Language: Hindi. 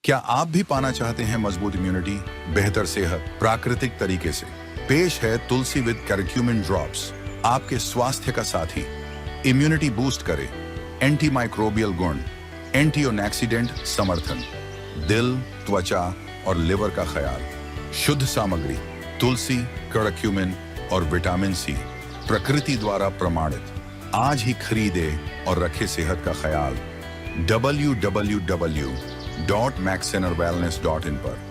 क्या आप भी पाना चाहते हैं मजबूत इम्यूनिटी, बेहतर सेहत प्राकृतिक तरीके से? पेश है तुलसी विद करक्यूमिन ड्रॉप्स, आपके स्वास्थ्य का साथी। इम्यूनिटी बूस्ट करे, एंटी माइक्रोबियल गुण, एंटीऑक्सीडेंट समर्थन, दिल, त्वचा और लिवर का ख्याल। शुद्ध सामग्री, तुलसी, करक्यूमिन और विटामिन सी, प्रकृति द्वारा प्रमाणित। आज ही खरीदे और रखे सेहत का ख्याल www.maxinnerwellness.in पर।